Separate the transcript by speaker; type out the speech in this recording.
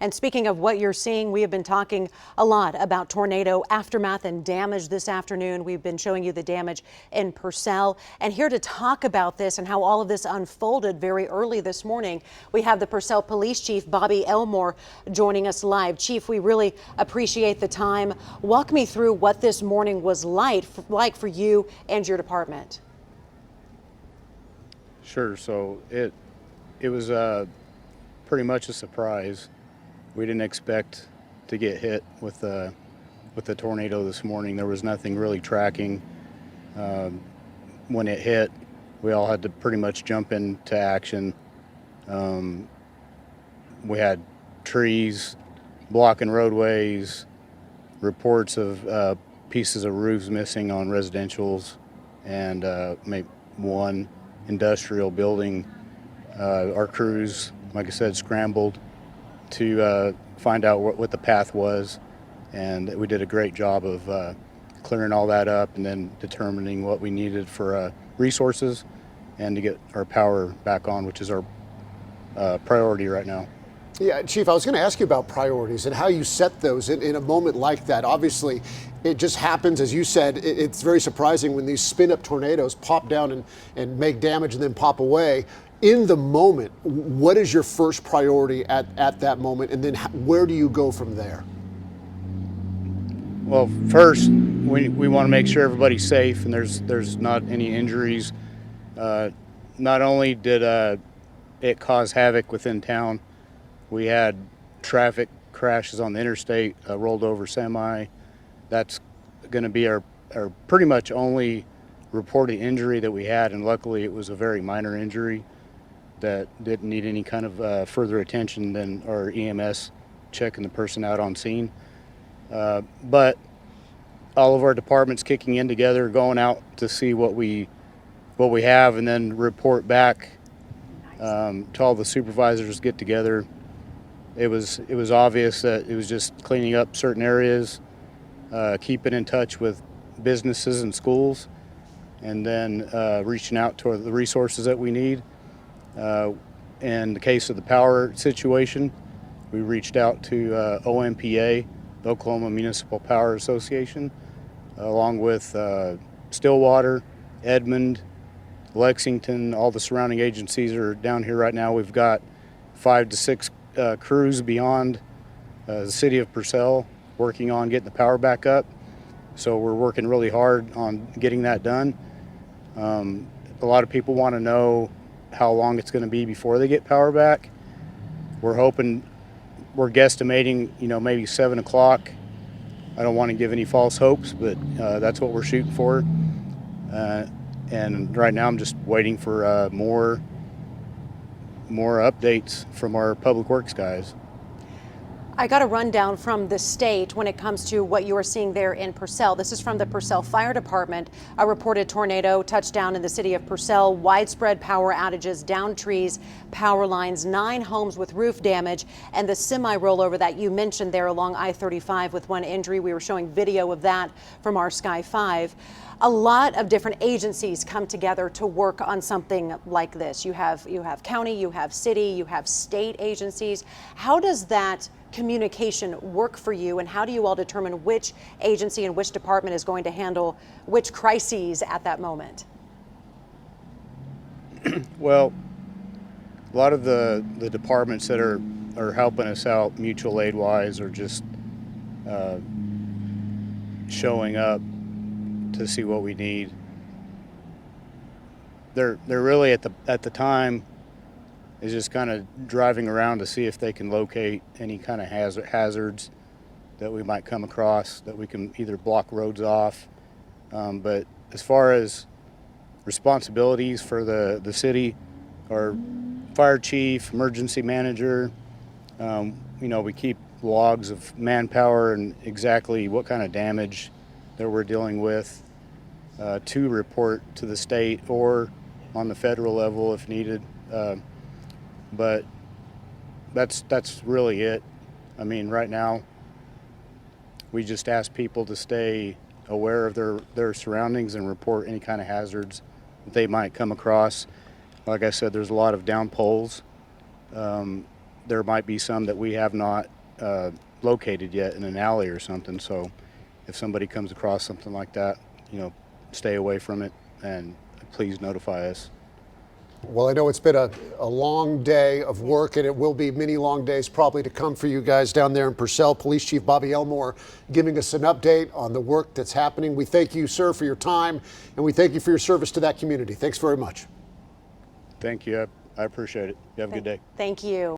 Speaker 1: And speaking of what you're seeing, we have been talking a lot about tornado aftermath and damage this afternoon. We've been showing you the damage in Purcell. And here to talk about this and how all of this unfolded very early this morning, we have the Purcell Police Chief, Bobby Elmore, joining us live. Chief, we really appreciate the time. Walk me through what this morning was like for you and your department.
Speaker 2: Sure. So it was pretty much a surprise. We didn't expect to get hit with the tornado this morning. There was nothing really tracking. When it hit, we all had to pretty much jump into action. We had trees blocking roadways, reports of pieces of roofs missing on residentials, and maybe one industrial building. Our crews, like I said, scrambled to find out what the path was, and we did a great job of clearing all that up and then determining what we needed for resources and to get our power back on, which is our priority right now.
Speaker 3: Yeah, Chief, I was going to ask you about priorities and how you set those in a moment like that. Obviously, it just happens, as you said, it's very surprising when these spin-up tornadoes pop down and make damage and then pop away. In the moment, what is your first priority at that moment, and then where do you go from there?
Speaker 2: Well, first, we want to make sure everybody's safe and there's not any injuries. Not only did it cause havoc within town, we had traffic crashes on the interstate, rolled over semi. That's going to be our pretty much only reported injury that we had, and luckily it was a very minor injury that didn't need any kind of further attention than our EMS checking the person out on scene. But all of our departments kicking in together, going out to see what we have, and then report back to all the supervisors, get together. It was obvious that it was just cleaning up certain areas, keeping in touch with businesses and schools, and then reaching out to the resources that we need. In the case of the power situation, we reached out to OMPA, the Oklahoma Municipal Power Association, along with Stillwater, Edmond, Lexington. All the surrounding agencies are down here right now. We've got 5 to 6 crews beyond the city of Purcell working on getting the power back up. So we're working really hard on getting that done. A lot of people want to know how long it's going to be before they get power back. We're guesstimating, maybe 7 o'clock. I don't want to give any false hopes, but that's what we're shooting for. And right now I'm just waiting for more updates from our public works guys.
Speaker 1: I got a rundown from the state when it comes to what you are seeing there in Purcell. This is from the Purcell Fire Department. A reported tornado touched down in the city of Purcell. Widespread power outages, downed trees, power lines, 9 homes with roof damage, and the semi rollover that you mentioned there along I-35 with one injury. We were showing video of that from our Sky 5. A lot of different agencies come together to work on something like this. You have county, you have city, you have state agencies. How does that communication work for you, and how do you all determine which agency and which department is going to handle which crises at that moment?
Speaker 2: Well, a lot of the departments that are helping us out mutual aid wise are just showing up to see what we need. They're really at the time is just kind of driving around to see if they can locate any kind of hazards that we might come across, that we can either block roads off. But as far as responsibilities for the city, our fire chief, emergency manager, we keep logs of manpower and exactly what kind of damage that we're dealing with to report to the state or on the federal level if needed. But that's really it. I mean, right now, we just ask people to stay aware of their surroundings and report any kind of hazards that they might come across. Like I said, there's a lot of down poles. there might be some that we have not located yet in an alley or something. So if somebody comes across something like that, stay away from it and please notify us.
Speaker 3: Well, I know it's been a long day of work, and it will be many long days probably to come for you guys down there in Purcell. Police Chief Bobby Elmore giving us an update on the work that's happening. We thank you, sir, for your time, and we thank you for your service to that community. Thanks very much.
Speaker 2: Thank you. I appreciate it. You have a good day.
Speaker 1: Thank you.